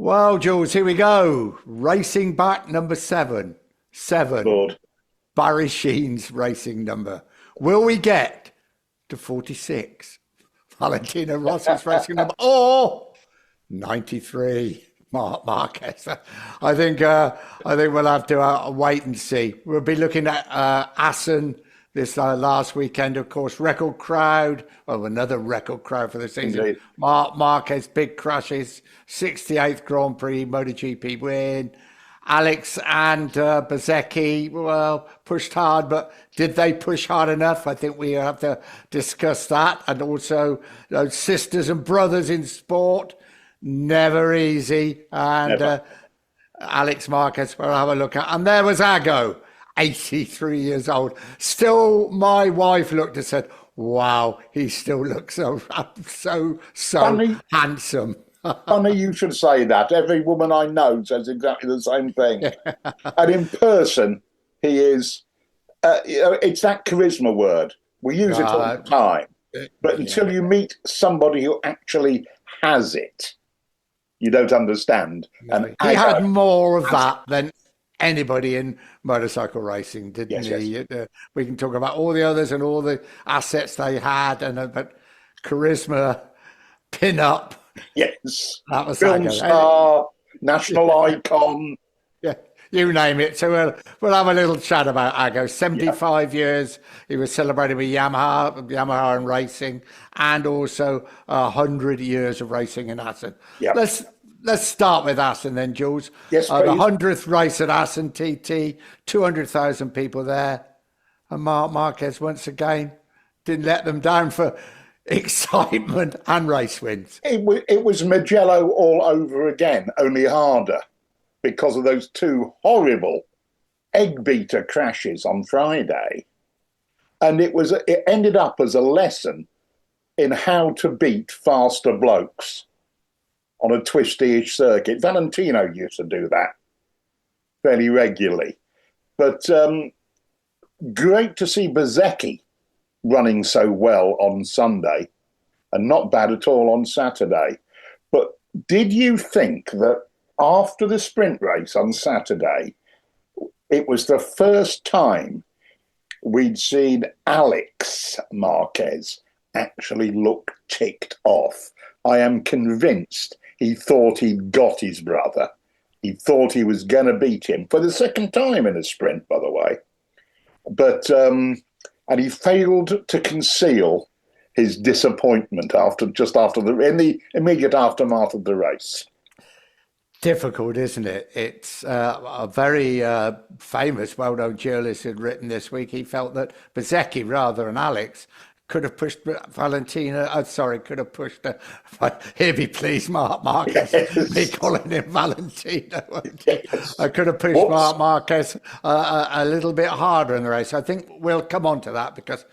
Well, Jules, here we go. Racing back number seven. Seven. Lord. Barry Sheene's racing number. Will we get to 46? Valentino Rossi's racing number. Or 93. Mark Marquez. I think we'll have to wait and see. We'll be looking at Assen this last weekend, of course. Record crowd. Well, another record crowd for the season. Indeed. Mark Marquez, big crashes. 68th Grand Prix MotoGP win. Alex and Bezzecchi, well, pushed hard, but did they push hard enough? I think we have to discuss that. And also, sisters and brothers in sport, never easy. And Never. Álex Márquez, we'll have a look at. And there was Ago, 83 years old. Still, my wife looked and said, wow, he still looks so Funny. handsome. Funny you should say that. Every woman I know says exactly the same thing. And in person, he is, it's that charisma word. We use it all the time. But until you meet somebody who actually has it, you don't understand. And He had more of that than anybody in motorcycle racing, didn't Yes, he? We can talk about all the others and all the assets they had, but charisma, pin-up, yes, that was film Sago. star, national icon. Yeah, you name it. So we'll have a little chat about Ago. 75 years. He was celebrating with Yamaha and racing, and also 100 years of racing in Assen. Yeah. Let's start with Assen then, Jules. Yes, The please. 100th race at Assen TT, 200,000 people there. And Mark Marquez, once again, didn't let them down for excitement and race wins. It was Magello all over again, only harder, because of those two horrible egg beater crashes on Friday. And it ended up as a lesson in how to beat faster blokes on a twisty-ish circuit. Valentino used to do that fairly regularly. But great to see Bezzecchi running so well on Sunday and not bad at all on Saturday. But did you think that after the sprint race on Saturday, it was the first time we'd seen Álex Márquez actually look ticked off? I am convinced he thought he'd got his brother. He thought he was going to beat him for the second time in a sprint, by the way. But and he failed to conceal his disappointment in the immediate aftermath of the race. Difficult, isn't it? It's a very famous, well-known journalist had written this week. He felt that Bezzecchi, rather than Alex, could have pushed Valentino. Could have pushed. Here be please, Mark Marquez. Yes. Me calling him Valentino. Yes. I could have pushed Whoops. Mark Marquez a little bit harder in the race. I think we'll come on to that because,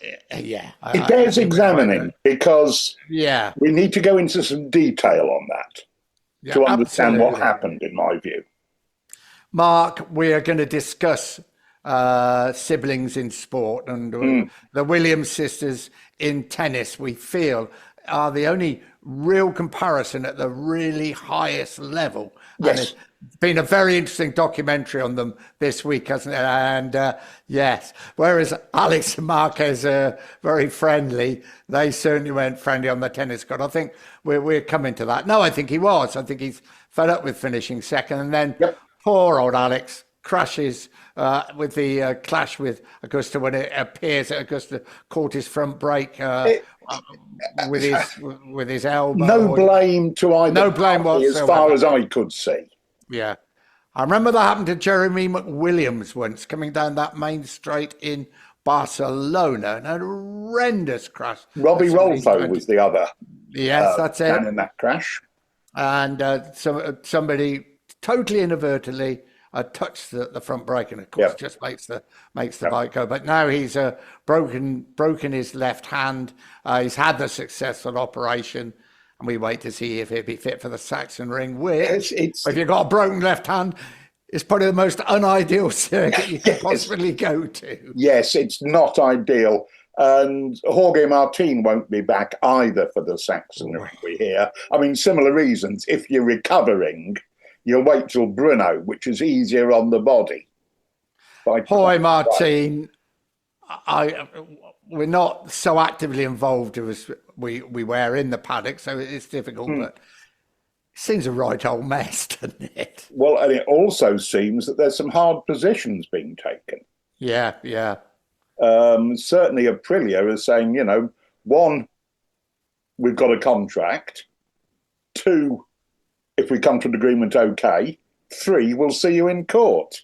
It bears examining because we need to go into some detail on that to understand what happened, in my view. Mark, we are going to discuss siblings in sport, and the Williams sisters in tennis, we feel, are the only real comparison at the really highest level. Yes. And it's been a very interesting documentary on them this week, hasn't it? And yes, whereas Álex and Marquez are very friendly, they certainly weren't friendly on the tennis court. I think we're coming to that. No, I think he was. I think he's fed up with finishing second. And then poor old Alex crashes with the clash with Augusta when it appears that Augusta caught his front brake with his elbow. No blame to either. No blame party, as whatsoever. far as I could see. Yeah. I remember that happened to Jeremy McWilliams once, coming down that main straight in Barcelona. An horrendous crash. Robbie Rolfo was the other. Yes, that's it. Man in that crash. And somebody totally inadvertently touched the front brake, and of course just makes the bike go. But now he's broken his left hand. He's had the successful operation, and we wait to see if he'll be fit for the Sachsenring. Which, if you've got a broken left hand, is probably the most unideal circuit you can possibly go to. Yes, it's not ideal. And Jorge Martin won't be back either for the Sachsenring, we hear. I mean, similar reasons. If you're recovering, you'll wait till Brno, which is easier on the body. Jorge Martin, we're not so actively involved as we were in the paddock, so it's difficult, but it seems a right old mess, doesn't it? Well, and it also seems that there's some hard positions being taken. Yeah, yeah. Certainly Aprilia is saying, you know, one, we've got a contract. Two, if we come to an agreement, okay. Three, we'll see you in court.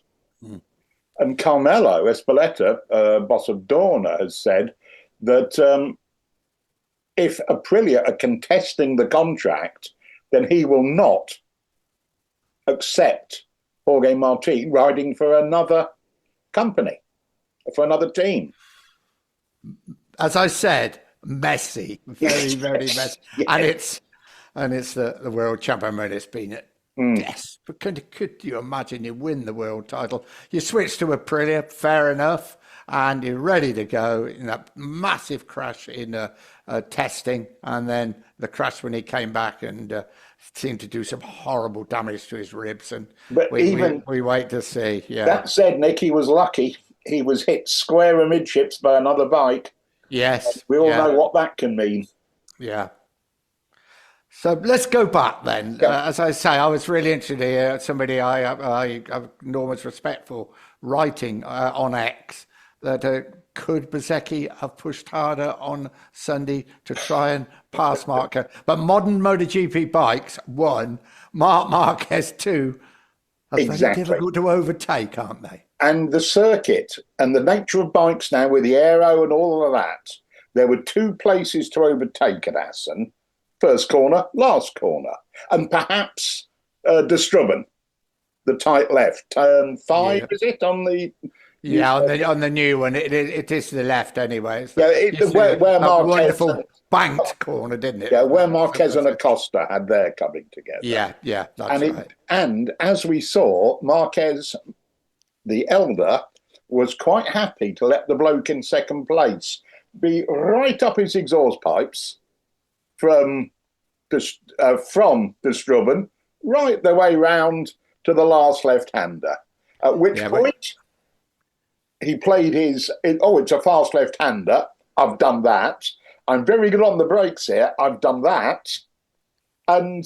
And Carmelo Espeleta, boss of Dorna, has said that if Aprilia are contesting the contract, then he will not accept Jorge Martin riding for another company, for another team. As I said, messy, very, very messy. Yes. And it's the world champion, and it's been yes. But could you imagine you win the world title? You switch to Aprilia, fair enough, and you're ready to go in that massive crash in testing, and then the crash when he came back and seemed to do some horrible damage to his ribs. And but we wait to see. Yeah. That said, Nick, he was lucky. He was hit square amidships by another bike. Yes. We all know what that can mean. Yeah. So let's go back then. As I say, I was really interested to hear somebody I have enormous respect for writing on X that could Bezzecchi have pushed harder on Sunday to try and pass Marquez? But modern MotoGP bikes, one, Marc Marquez, two, are very difficult to overtake, aren't they? And the circuit and the nature of bikes now with the aero and all of that, there were two places to overtake at Assen. First corner, last corner. And perhaps De Strubben, the tight left. Turn 5, is it, on the... Yeah, on the new one. It is to the left anyway. Where Marquez... wonderful banked corner, didn't it? Yeah, where Marquez and Acosta had their coming together. Yeah, that's right. And as we saw, Marquez, the elder, was quite happy to let the bloke in second place be right up his exhaust pipes from De Strubben right the way round to the last left-hander. At which point he played his, it's a fast left-hander. I've done that. I'm very good on the brakes here. I've done that. And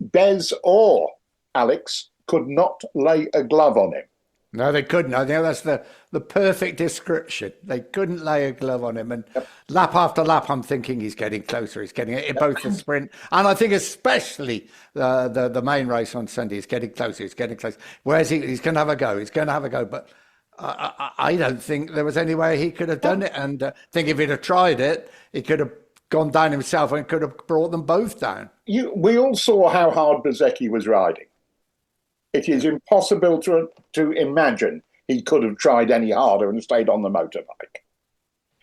Bez or Alex could not lay a glove on him. No, they couldn't. I think that's the perfect description. They couldn't lay a glove on him. And lap after lap, I'm thinking he's getting closer. He's getting it in both the sprint. And I think especially the main race on Sunday is getting closer. He's getting closer. Where's he's going to have a go. He's going to have a go. But I don't think there was any way he could have done it. And I think if he'd have tried it, he could have gone down himself and could have brought them both down. We all saw how hard Bezzecchi was riding. It is impossible to imagine he could have tried any harder and stayed on the motorbike.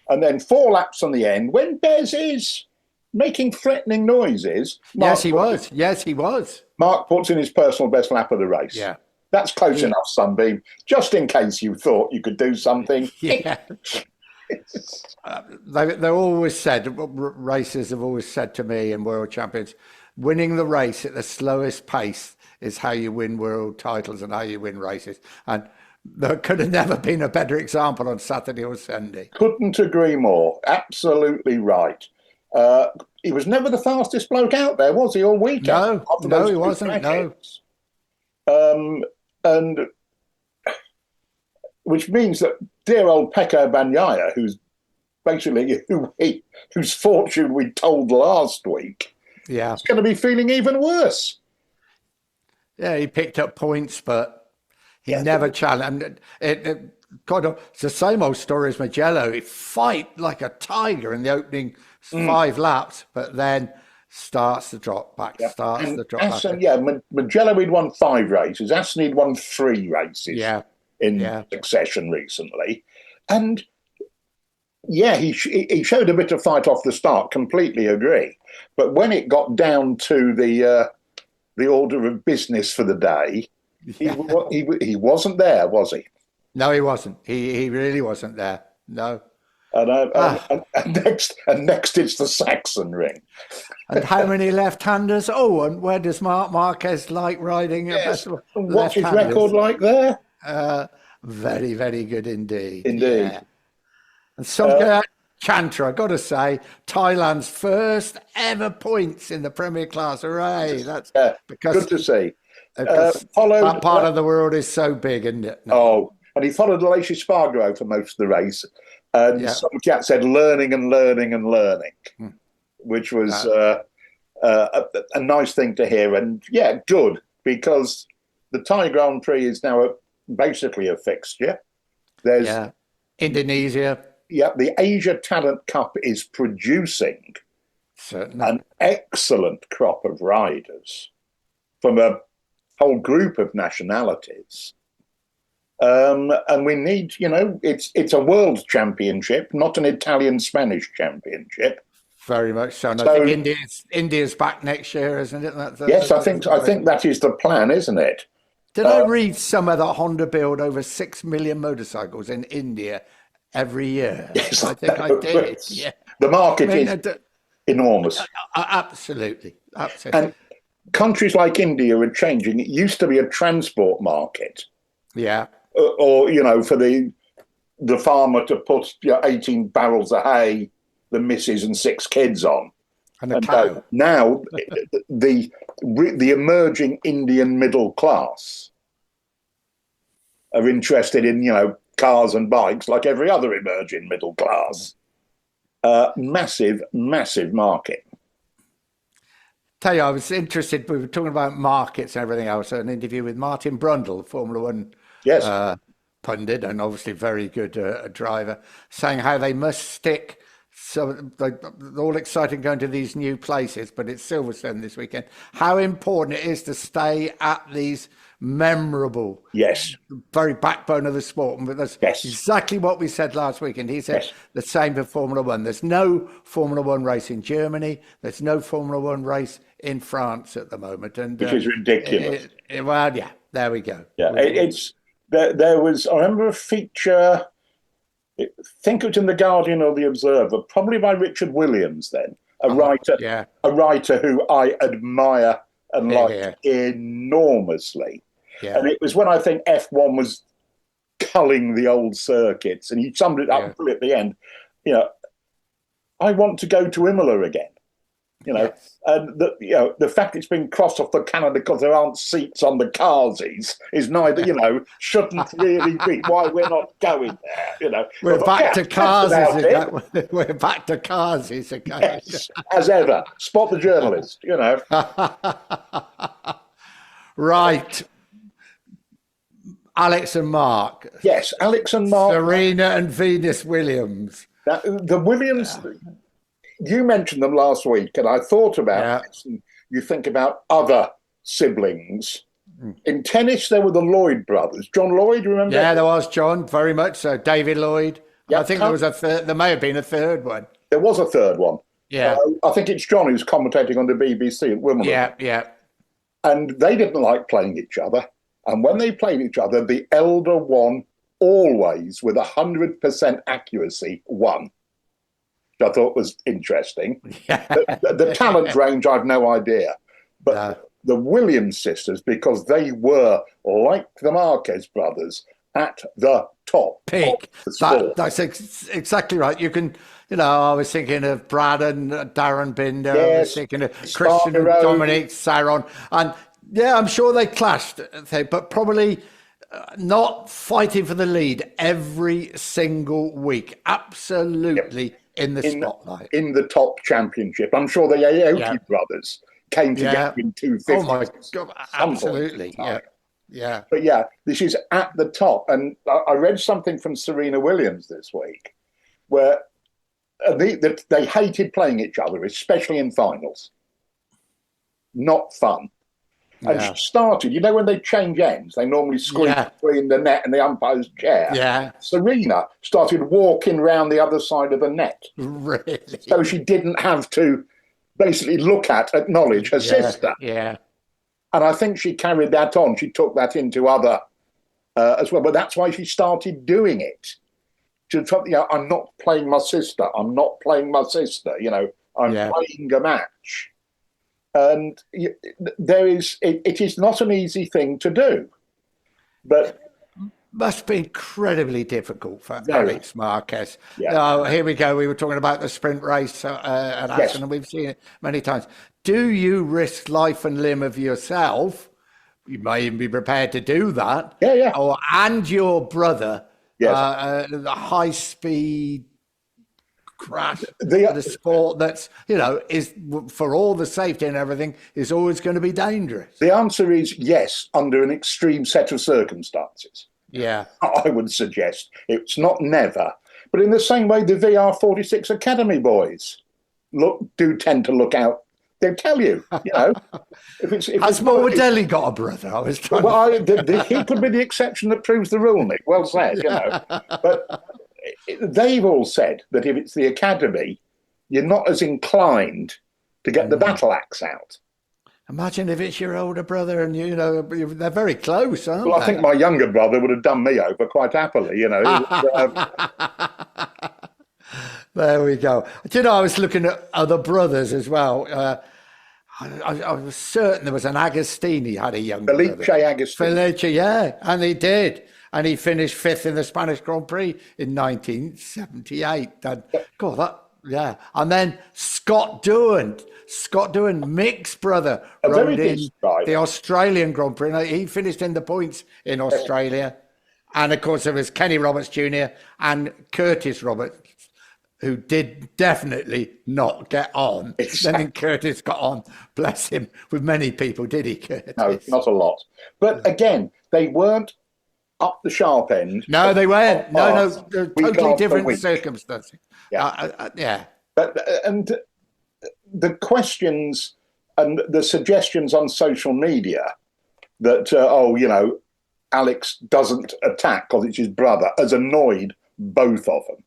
And then 4 laps on the end, when Bez is making threatening noises... Yes, he was. Mark puts in his personal best lap of the race. Yeah. That's close enough, Sunbeam, just in case you thought you could do something. Yeah. They're always said, racers have always said to me and world champions, winning the race at the slowest pace is how you win world titles and how you win races. And there could have never been a better example on Saturday or Sunday. Couldn't agree more. Absolutely right. He was never the fastest bloke out there, was he, all weekend? No, he wasn't, no. And which means that dear old Pecco Bagnaia, who's basically whose fortune we told last week, is going to be feeling even worse. Yeah, he picked up points, but he never challenged. It's the same old story as Mugello. He fight like a tiger in the opening 5 laps, but then starts to drop back, Assen, back. Mugello he'd won 5 races. Assen he'd won 3 races in succession recently. And he showed a bit of fight off the start, completely agree. But when it got down to the order of business for the day, he wasn't there, was he? No, he wasn't. He really wasn't there. No. And next it's the Sachsenring. And how many left-handers? Oh, and where does Marquez like riding? Yes. What's his record like there? Very, very good indeed. Indeed. Yeah. And some Chantra, I've got to say, Thailand's first ever points in the Premier Class. Hooray! That's because good to see. That part of the world is so big, isn't it? No. And he followed Aleix Spargo for most of the race. And some cat said learning and learning and learning, which was a nice thing to hear. And good, because the Thai Grand Prix is now basically a fixture. There's Indonesia. Yeah, the Asia Talent Cup is producing an excellent crop of riders from a whole group of nationalities. And we need, it's a world championship, not an Italian-Spanish championship. Very much so. And I think India's back next year, isn't it? Yes, I think that is the plan, isn't it? Did I read somewhere that Honda build over 6 million motorcycles in India every year? Yes, I think I did. Yeah. The market is enormous. Absolutely. And countries like India are changing. It used to be a transport market. Yeah. Or, for the farmer to put 18 barrels of hay, the missus and 6 kids on. And a cow. Now, the emerging Indian middle class are interested in, cars and bikes like every other emerging middle class. Massive, massive market. Tell you, I was interested, we were talking about markets and everything else, an interview with Martin Brundle, Formula One pundit, and obviously very good driver, saying how they must stick. So they're all excited going to these new places, but it's Silverstone this weekend. How important it is to stay at these memorable, very backbone of the sport. And that's exactly what we said last week. And he said the same for Formula One. There's no Formula One race in Germany. There's no Formula One race in France at the moment. And which is ridiculous. There we go. Yeah, there was, I remember a feature, I think it was in The Guardian or The Observer, probably by Richard Williams then, a writer who I admire and like enormously. Yeah. And it was when I think F1 was culling the old circuits, and he summed it up at the end. I want to go to Imola again. And the fact it's been crossed off the calendar because there aren't seats on the carsies is neither, shouldn't really be why we're not going there. We're back to carsies again. We're back to carsies again. Yes, as ever. Spot the journalist, Right. Álex and Mark. Yes, Álex and Mark. Serena and Venus Williams. Now, the Williams... You mentioned them last week, and I thought about this. And you think about other siblings. In tennis, there were the Lloyd brothers. John Lloyd, remember? Yeah, there was John, very much so. David Lloyd. Yep. I think there was a third. There may have been a third one. There was a third one. Yeah. I think it's John who's commentating on the BBC at Wimbledon. Yeah. And they didn't like playing each other. And when they played each other, the elder one always, with 100% accuracy, won. Which I thought was interesting. The talent range, I've no idea. But the Williams sisters, because they were, like the Marquez brothers, at the top. Peak. That's exactly right. You can, I was thinking of Brad and Darren Binder. I was thinking of Christian and Dominic Saron. And I'm sure they clashed, but probably not fighting for the lead every single week. Absolutely. In the spotlight. In the top championship. I'm sure the Aoki brothers came together in 250. Oh, my God. Absolutely. Yeah. But this is at the top. And I read something from Serena Williams this week where they hated playing each other, especially in finals. Not fun. And she started, when they change ends, they normally squeeze between the net and the umpire's chair. Yeah. Serena started walking round the other side of the net. Really? So she didn't have to basically acknowledge her sister. Yeah. And I think she carried that on. She took that into other as well. But that's why she started doing it. I'm not playing my sister. I'm not playing my sister. I'm Yeah. playing a match. And it is not an easy thing to do. But Must be incredibly difficult for Very. Álex Márquez. Yeah. Oh, here we go. We were talking about the sprint race at Assen, Yes. and we've seen it many times. Do you risk life and limb of yourself? You may even be prepared to do that. Yeah. And your brother. Yes. The high speed crash. The- The sport that's, is for all the safety and everything is always going to be dangerous. The answer is yes, under an extreme set of circumstances. Yeah. I would suggest it's not never, but in the same way, the VR46 Academy boys do tend to look out. They'll tell you, Has Mordelli got a brother? I was trying. He could be the exception that proves the rule, Nick. Well said, But they've all said that if it's the academy, you're not as inclined to get the battle axe out. Imagine if it's your older brother and they're very close, aren't Well, they? I think my younger brother would have done me over quite happily, There we go. I was looking at other brothers as well. I was certain there was an Agostini had a younger Felice brother. Agostini. Felice, yeah, and he did. And he finished 5th in the Spanish Grand Prix in 1978. And then Scott Doohan, Mick's brother, rode in the Australian Grand Prix. He finished in the points in Australia. And of course, there was Kenny Roberts Jr. and Curtis Roberts, who did definitely not get on. Exactly. Then Curtis got on, bless him, with many people, did he, Curtis? No, not a lot. But again, they weren't up the sharp end. No, they weren't. No, totally different circumstances. Yeah. And the questions and the suggestions on social media that, Álex doesn't attack because it's his brother has annoyed both of them.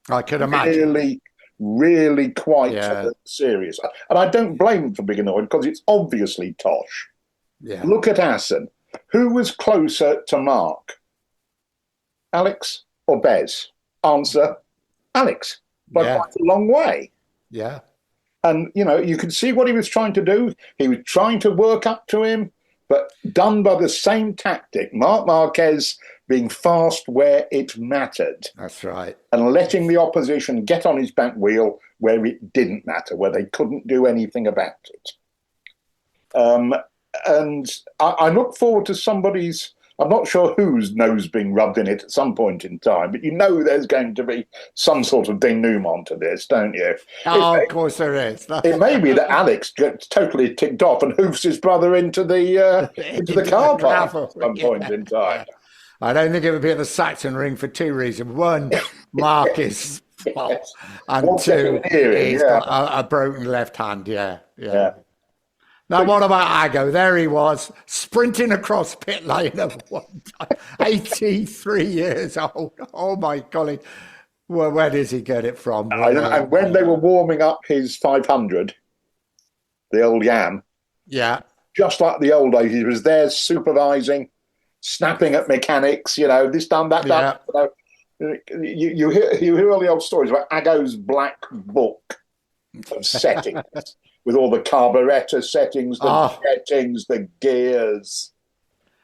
I could imagine. Really quite serious. And I don't blame them for being annoyed because it's obviously tosh. Yeah. Look at Assen. Who was closer to Mark? Álex or Bez? Answer, Álex, by quite a long way. Yeah. And, you could see what he was trying to do. He was trying to work up to him, but done by the same tactic. Marc Marquez being fast where it mattered. That's right. And letting the opposition get on his back wheel where it didn't matter, where they couldn't do anything about it. And I look forward to somebody's, I'm not sure whose nose being rubbed in it at some point in time, but there's going to be some sort of denouement to this, don't you? Oh, of course there is. It may be that Álex gets totally ticked off and hoofs his brother into the car park at some point in time. I don't think it would be at the Sachsenring for two reasons. One, Mark is false, and two, he's got a broken left hand. Yeah. Now, what about Ago? There he was, sprinting across pit lane at one time, 83 years old. Oh, my golly. Well, where does he get it from? And when they were warming up his 500, the old Yam, just like the old days, he was there supervising, snapping at mechanics, this done, that done. You hear all the old stories about Ago's black book of settings. With all the carburettor settings, the settings, the gears.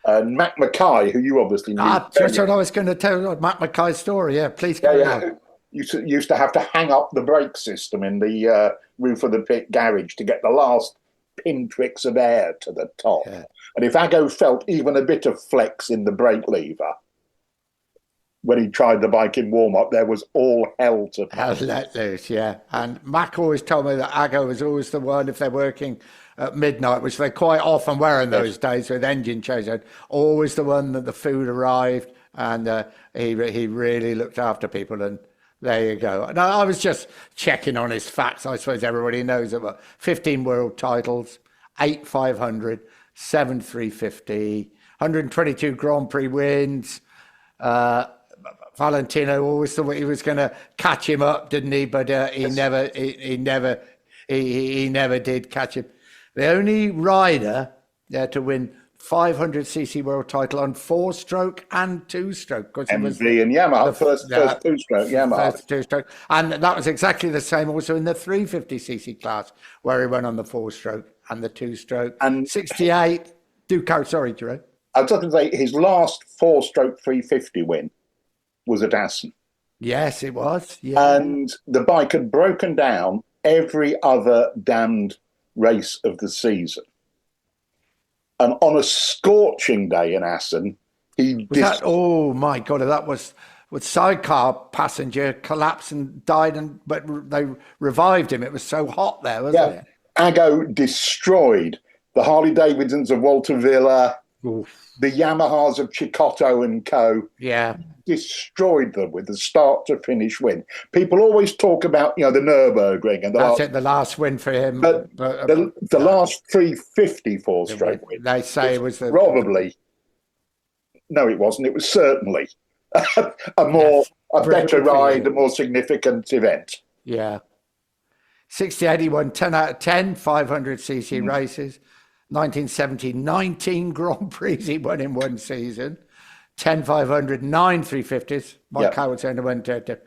And Matt Mackay, who you obviously knew. That's what I was going to tell, Matt Mackay's story. Yeah, please carry on. Used to have to hang up the brake system in the roof of the pit garage to get the last pinpricks of air to the top. Yeah. And if Ago felt even a bit of flex in the brake lever, when he tried the bike in warm-up, there was all hell to pay. Hell let loose, yeah. And Mac always told me that Ago was always the one, if they're working at midnight, which they quite often were in those days with engine change, always the one that the food arrived, and he really looked after people. And there you go. No, I was just checking on his facts. I suppose everybody knows about 15 world titles, 8 500, 7 350, 122 Grand Prix wins. Valentino always thought he was going to catch him up, didn't he? But he never did catch him. The only rider to win 500cc world title on 4-stroke and 2-stroke. Because he was MV and Yamaha, first 2-stroke Yamaha. first 2-stroke. And that was exactly the same also in the 350cc class, where he went on the 4-stroke and the 2-stroke. And 68, sorry, Jerome. I was just going to say, his last 4-stroke 350 win was at Assen. Yes, it was. Yeah. And the bike had broken down every other damned race of the season. And on a scorching day in Assen, oh my God, that was with sidecar passenger collapsed and died, but they revived him. It was so hot there, wasn't it? Ago destroyed the Harley Davidsons of Walter Villa, the Yamahas of Chicotto and Co. Yeah. Destroyed them with the start to finish win. People always talk about, the Nürburgring and the last win for him. But the last 350 4-stroke win. They say it was probably. No, it wasn't. It was certainly a better ride, a more significant event. Yeah. 68, he won 10 out of 10 500cc races. 1970, 19 Grand Prix he won in one season. 10 500, 9 350s. Mike Howard went to.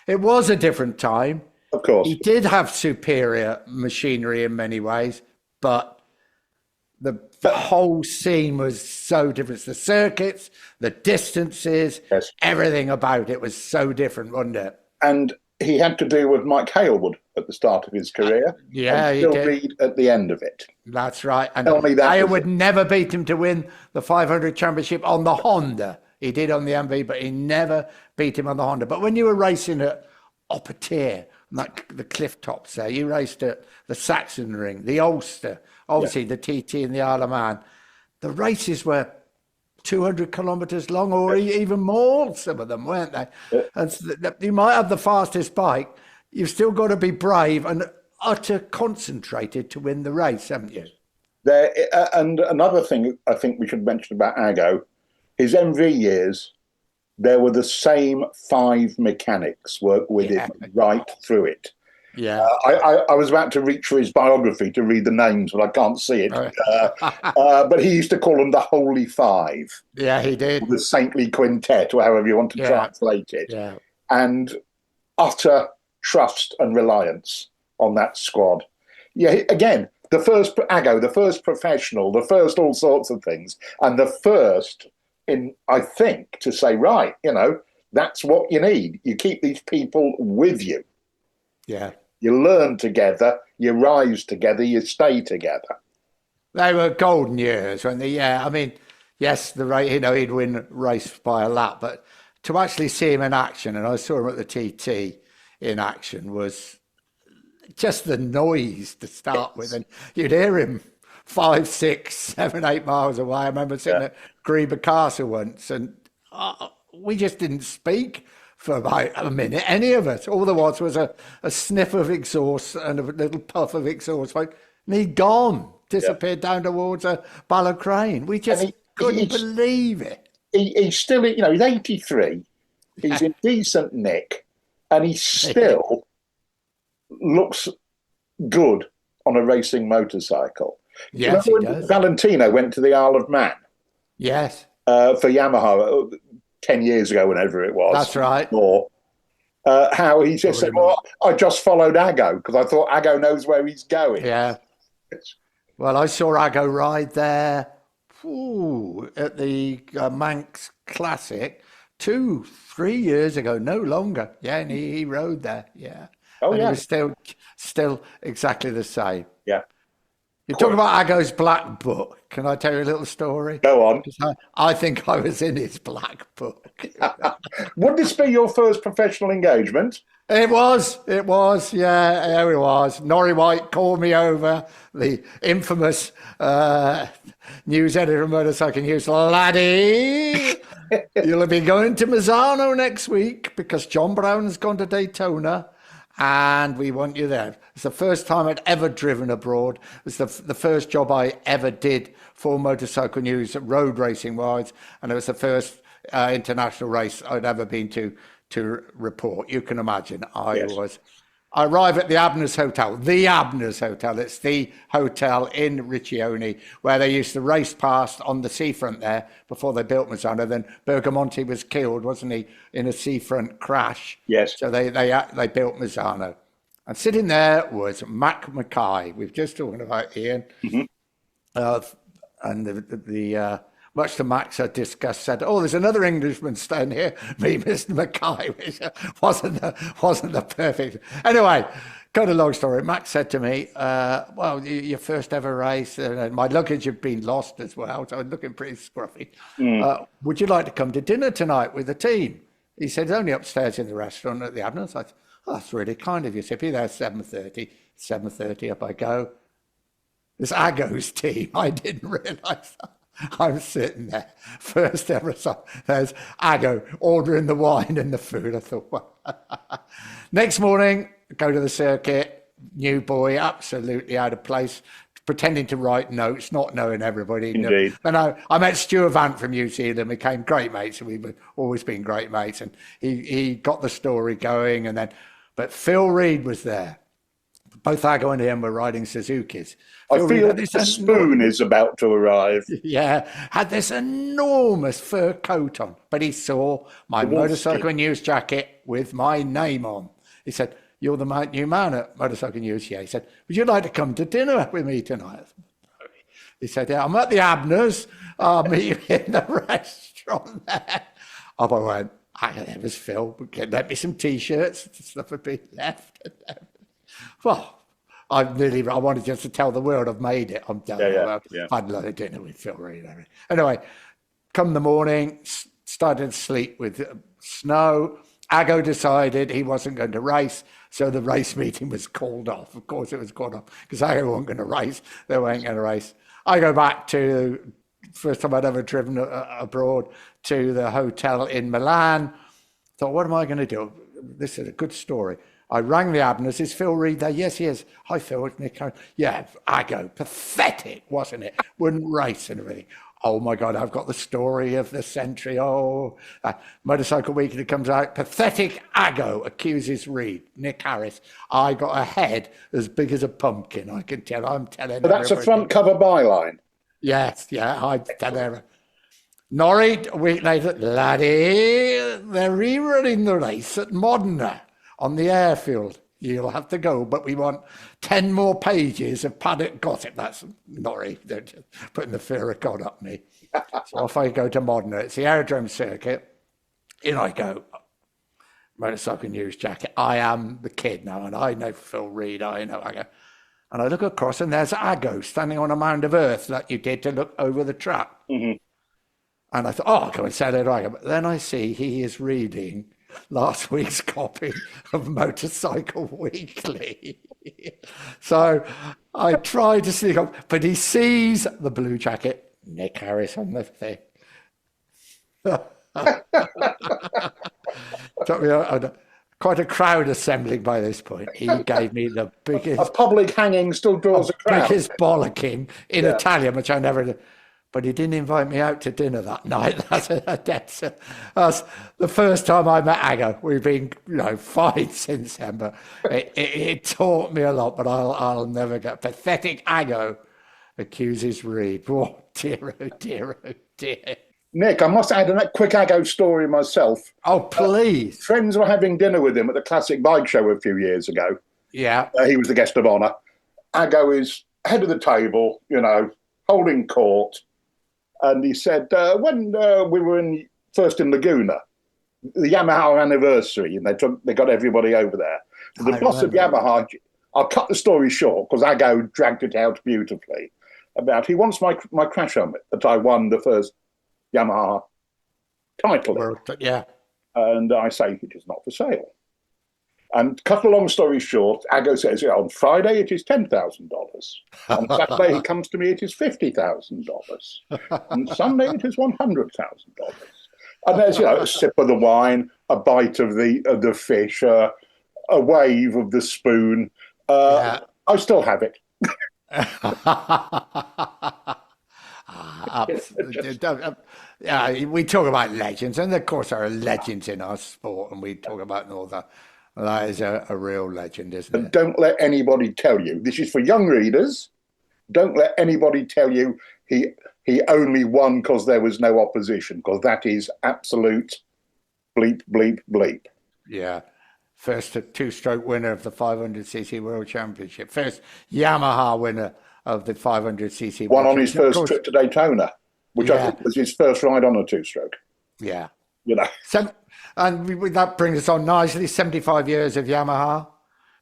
It was a different time. Of course. He did have superior machinery in many ways, but the whole scene was so different. The circuits, the distances, everything about it was so different, wasn't it? And he had to do with Mike Halewood at the start of his career. Yeah, and Phil Reed at the end of it. That's right. And Halewood never beat him to win the 500 championship on the Honda. He did on the MV, but he never beat him on the Honda. But when you were racing at Oppeteer, like the cliff tops there, you raced at the Sachsenring, the Ulster, obviously the TT and the Isle of Man. The races were 200 kilometres long, or even more, some of them, weren't they? And you might have the fastest bike. You've still got to be brave and utter concentrated to win the race, haven't you? And another thing I think we should mention about Ago, his MV years, there were the same 5 mechanics work with him right through it. Yeah, I was about to reach for his biography to read the names, but I can't see it. But he used to call them the Holy Five. Yeah, he did. The Saintly Quintet, or however you want to translate it. Yeah. And utter trust and reliance on that squad. Yeah, again, the first Ago, the first professional, the first all sorts of things, and the first I think, to say, right, that's what you need. You keep these people with you. Yeah. You learn together, you rise together, you stay together. They were golden years, weren't they? Yeah, I mean, yes, he'd win race by a lap, but to actually see him in action, and I saw him at the TT in action, was just the noise to start with. And you'd hear him 5, 6, 7, 8 miles away. I remember sitting at Greba Castle once, and we just didn't speak for about a minute, any of us. All there was a sniff of exhaust and a little puff of exhaust smoke, and he'd gone, disappeared down towards a Ballacrane. We just couldn't believe it. He's still, he's 83, he's in decent nick, and he still looks good on a racing motorcycle. Yes, he does. Valentino went to the Isle of Man. Yes. For Yamaha 10 years ago, whenever it was. That's right. Or how he just said, well, I just followed Ago because I thought Ago knows where he's going. Yeah. Well, I saw Ago ride there at the Manx Classic 2-3 years ago, no longer. Yeah, and he rode there. Yeah. Oh, and yeah. He was still exactly the same. Yeah. You talk about Ago's black book. Can I tell you a little story? Go on. I think I was in his black book. Would this be your first professional engagement? It was, yeah, it was. Norrie White called me over, the infamous news editor of Motorcycle News. Laddie, you'll be going to Misano next week because John Brown's gone to Daytona and we want you there. It's the first time I'd ever driven abroad. It was the first job I ever did for Motorcycle News, road racing wise, and it was the first international race I'd ever been to report. You can imagine I was I arrive at the Abner's Hotel. The Abner's Hotel. It's the hotel in Riccione where they used to race past on the seafront there before they built Mazzano. Then Bergamonte was killed, wasn't he, in a seafront crash? Yes. So they built Mazzano. And sitting there was Mac Mackay. We've just talking about Ian. And the much to Mac's disgust, said, "Oh, there's another Englishman staying here, me, Mr. Mackay," which wasn't the perfect. Anyway, cut a long story. Mac said to me, "Well, your first ever race, my luggage had been lost as well, so I'm looking pretty scruffy. Would you like to come to dinner tonight with the team?" He said, "It's only upstairs in the restaurant at the Abner's." I said, "Oh, that's really kind of you. So be there at 7:30. 7:30, up I go. It's Ago's team. I didn't realise that. I'm sitting there, first ever song. There's Ago ordering the wine and the food. I thought, well. Next morning, go to the circuit, new boy, absolutely out of place, pretending to write notes, not knowing everybody. Indeed. And I met Stuart Vant from New Zealand, became great mates, and we've always been great mates. And he got the story going, but Phil Reed was there. Both Ago and him were riding Suzukis. I feel the spoon is about to arrive. Yeah, had this enormous fur coat on, but he saw my motorcycle news jacket with my name on. He said, "You're the new man at Motorcycle News." Yeah, he said, "Would you like to come to dinner with me tonight?" He said, "Yeah, I'm at the Abner's. I'll meet you in the restaurant there." Up I went. There was Phil. Let me some T-shirts. Stuff had been left. Well, I wanted just to tell the world I've made it. I'm done. Yeah. I've had a lot of dinner with Phil Reed. Anyway, come the morning, started to sleep with snow. Ago decided he wasn't going to race, so the race meeting was called off. Of course it was called off, because Ago wasn't going to race. They weren't going to race. I go back to, first time I'd ever driven abroad, to the hotel in Milan. Thought, what am I going to do? This is a good story. I rang the Abners. Is Phil Reed there? Yes, he is. Hi, Phil. It's Nick. Yeah, Ago. Pathetic, wasn't it? Wouldn't race and everything. Oh, my God, I've got the story of the century. Motorcycle Weekly comes out. Pathetic Ago accuses Reed. Nick Harris. I got a head as big as a pumpkin. I can tell. I'm telling But that's a front cover byline. Yes, yeah, I tell her. Norrie, a week later, laddie, they're rerunning the race at Modena on the airfield. You'll have to go, but we want 10 more pages of paddock gossip. That's Norrie. They're just putting the fear of God up me. So off I go to Modena. It's the aerodrome circuit. In I go. Motorcycle News jacket. I am the kid now, and I know Phil Reed. I know Ago. And I look across, and there's Ago standing on a mound of earth like you did to look over the track. Mm-hmm. And I thought, I'll go and say hello to Ago. But then I see he is reading last week's copy of Motorcycle Weekly. So I try to sneak up, but he sees the blue jacket, Nick Harris on the thing. Took me quite a crowd assembling by this point. He gave me the biggest... A public hanging still draws a crowd. Biggest bollocking in Italian, which I never did. But he didn't invite me out to dinner that night. That's the first time I met Ago. We've been, fine since then, but it taught me a lot. But I'll never get pathetic. Ago accuses Reed. Oh dear, oh dear, oh dear. Nick, I must add a quick Ago story myself. Oh, please. Friends were having dinner with him at the Classic Bike Show a few years ago. Yeah. He was the guest of honour. Ago is head of the table, holding court. And he said, when we were first in Laguna, the Yamaha anniversary, and they got everybody over there. So the boss of Yamaha, I'll cut the story short because Ago dragged it out beautifully, he wants my crash helmet that I won the first Yamaha title. Yeah. And I say, it is not for sale. And cut a long story short, Ago says, on Friday it is $10,000. On Saturday he comes to me, it is $50,000. On Sunday it is $100,000. And there's a sip of the wine, a bite of the fish, a wave of the spoon. I still have it. We talk about legends, and of course there are legends in our sport, and we talk about all the That is a real legend, isn't And it? don't let anybody tell you, this is for young readers, don't let anybody tell you he only won because there was no opposition, because that is absolute bleep, bleep, bleep. Yeah. First two-stroke winner of the 500cc World Championship. First Yamaha winner of the 500cc One World on his Championship. Of first course, trip to Daytona, which I yeah, think was his first ride on a two-stroke. yeah. You know, That brings us on nicely. 75 years of Yamaha.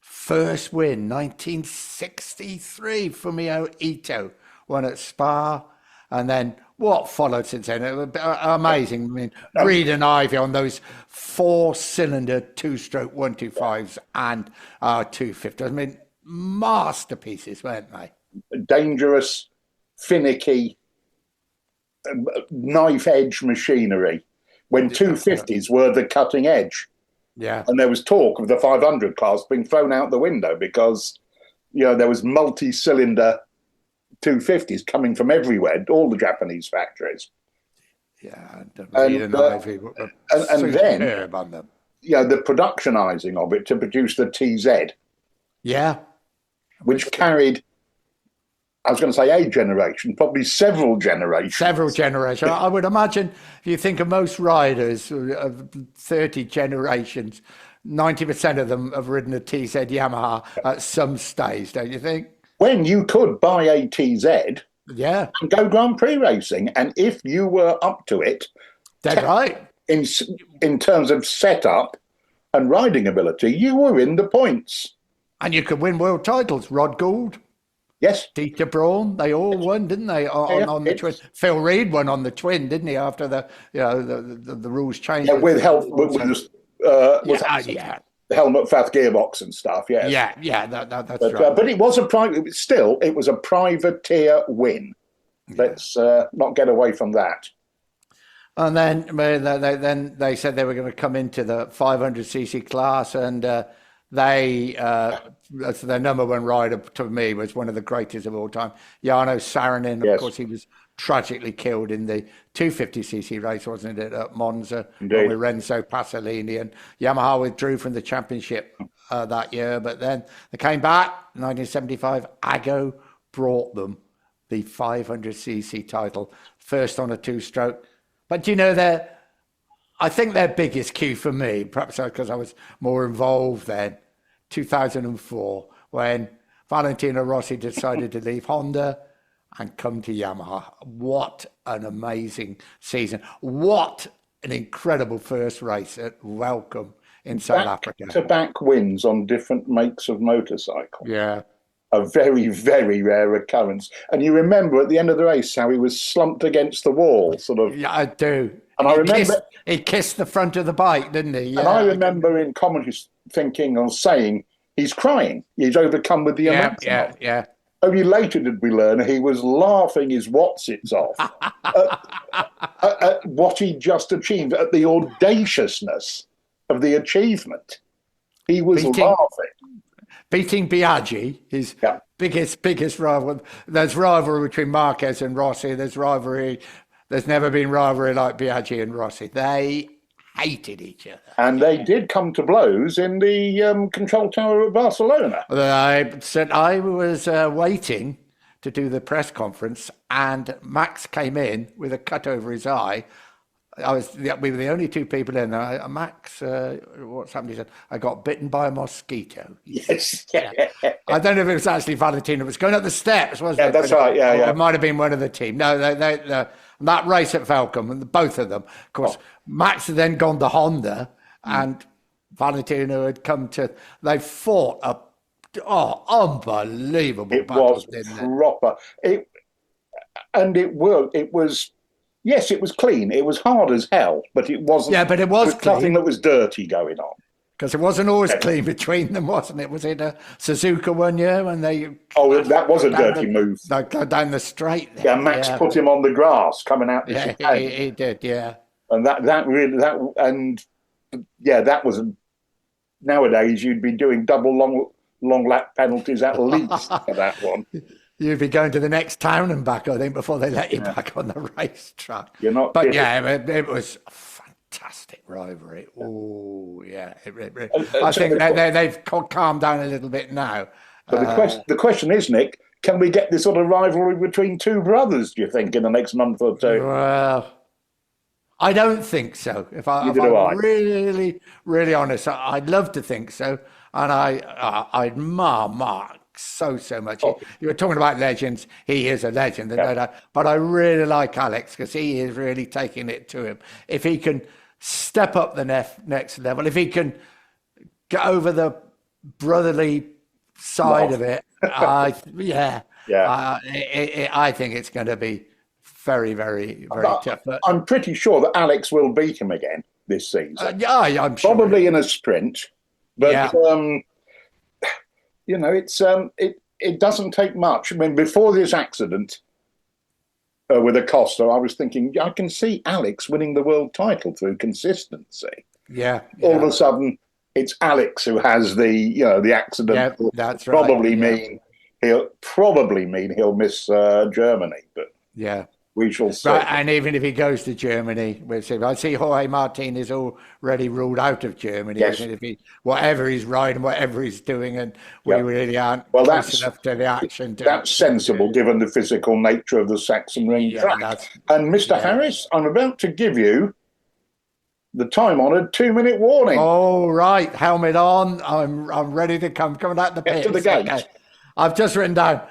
First win, 1963. Fumio Ito won at Spa. And then what followed since then? It was amazing. I mean, Reed and Ivy on those four-cylinder two-stroke 125s and 250s. I mean, masterpieces, weren't they? dangerous, finicky, knife-edge machinery when 250s were the cutting edge. Yeah. And there was talk of the 500 class being thrown out the window because, there was multi-cylinder 250s coming from everywhere, all the Japanese factories. Yeah, and Reed and Ivy were and then, superb on them. the productionizing of it to produce the TZ, Yeah. which carried, I was going to say a generation, probably several generations. Several generations. I would imagine if you think of most riders of 30 generations, 90% of them have ridden a TZ Yamaha at some stage, don't you think? When you could buy a TZ Yeah, and go Grand Prix racing, and if you were up to it, dead right. in terms of setup and riding ability, you were in the points. And you could win world titles. Rod Gould, Yes. Dieter Braun, they all won, didn't they? On the twin. Phil Reed won on the twin, didn't he? After the the rules changed. Yeah, with help with Yeah. the Helmut Fath gearbox and stuff. Yes. Yeah. That's right. But it was a private. Still, it was a privateer win. Let's not get away from that. And then they said they were going to come into the 500cc class, and that's their number one rider to me was one of the greatest of all time, Jarno Saarinen. Of course, he was tragically killed in the 250cc race, wasn't it, at Monza with Renzo Pasolini, and Yamaha withdrew from the championship that year. But then they came back, 1975. Aggo brought them the 500cc title, first on a two-stroke. But I think their biggest cue for me, perhaps because I was more involved then, 2004, when Valentino Rossi decided to leave Honda and come to Yamaha. What an amazing season. What an incredible first race at Welcome in South Africa. Back-to-back wins on different makes of motorcycle. Yeah. A very, very rare occurrence. And you remember at the end of the race how he was slumped against the wall, sort of. Yeah, I do. And I remember he kissed the front of the bike, didn't he? Yeah. And I remember in commentary thinking or saying, he's crying. He's overcome with the emotion. Yeah. Only later did we learn he was laughing his watsits off at what he just achieved, at the audaciousness of the achievement. He was laughing. Beating Biaggi, his biggest rival. There's rivalry between Marquez and Rossi. There's never been rivalry like Biaggi and Rossi. They hated each other. And they did come to blows in the control tower of Barcelona. I was waiting to do the press conference, and Max came in with a cut over his eye. We were the only two people in there. Max, what's happened? He said, I got bitten by a mosquito. Yes. I don't know if it was actually Valentino. It was going up the steps, wasn't it? Yeah, that's right. Yeah. It might have been one of the team. No, that race at Velcom, and both of them. Of course, Max had then gone to Honda, and Valentino had come to. They fought unbelievable battles. It was proper. It worked. It was. Yes, it was clean. It was hard as hell, but it wasn't. Yeah, but it was clean. Nothing that was dirty going on. Because it wasn't always clean between them, wasn't it? Was it a Suzuka one year when they... Oh, that was a dirty move. Down the straight there. Yeah, Max put him on the grass coming out the chicane. He did, yeah. And that was... Nowadays, you'd be doing double long lap penalties at least for that one. You'd be going to the next town and back, I think, before they let you back on the racetrack. You're not... But it was fantastic. fantastic rivalry. Oh, yeah. I So think they've calmed down a little bit now. the question is, Nick, can we get this sort of rivalry between two brothers, do you think, in the next month or two? Well, I don't think so. If I'm Neither do I. really, really honest, I'd love to think so. And I admire Mark so much. Oh. You were talking about legends. He is a legend, Yeah. no doubt. But I really like Álex because he is really taking it to him. If he can step up the next level, if he can get over the brotherly side of it, I think it's going to be very, very, very tough. But I'm pretty sure that Álex will beat him again this season. yeah, I'm sure. Probably in a sprint, but Yeah. it doesn't take much. I mean, before this accident with Acosta, I was thinking I can see Álex winning the world title through consistency. Yeah. All of a sudden, it's Álex who has the accident. Yeah, that's right. Probably mean he'll miss Germany, but Yeah. we shall see. Right, and even if he goes to Germany, we'll see. I see Jorge Martin is already ruled out of Germany. Yes. Even if whatever he's riding, whatever he's doing, and we really aren't Well, close enough to the action. That's sensible, given the physical nature of the Sachsenring track. And Mr. Harris, I'm about to give you the time-honoured 2-minute warning. Oh, right, helmet on. I'm ready to coming out the pit. Get to the gate. Okay. I've just written down,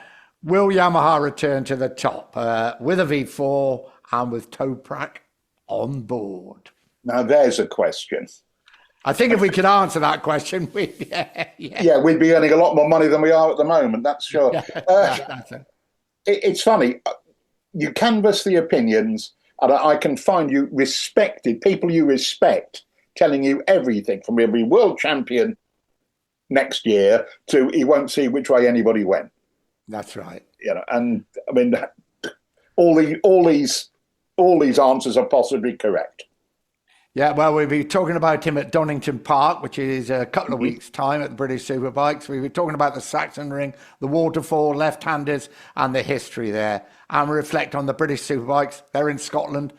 will Yamaha return to the top with a V4 and with Toprak on board? Now, there's a question. I think if we could answer that question, we'd be earning a lot more money than we are at the moment, that's sure. It's funny. You canvass the opinions, and I can find you people you respect telling you everything from he'll be world champion next year to he won't see which way anybody went. That's right. And I mean, all these answers are possibly correct. Yeah, well, we'll be talking about him at Donington Park, which is a couple of weeks' time at the British Superbikes. We'll be talking about the Sachsenring, the waterfall, left-handers, and the history there. And we reflect on the British Superbikes. They're in Scotland.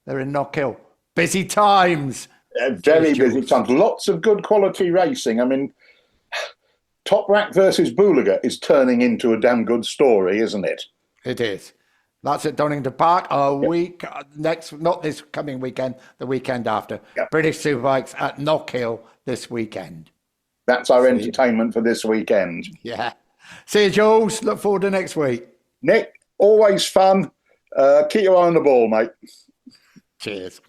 They're in Knockhill. Busy times. Very busy times. Lots of good quality racing. I mean, Toprak versus Boulaga is turning into a damn good story, isn't it? It is. That's at Donington Park week next, not this coming weekend, the weekend after. Yep. British Superbikes at Knockhill this weekend. That's our entertainment for this weekend. Yeah. See you, Jules. Look forward to next week. Nick, always fun. Keep your eye on the ball, mate. Cheers.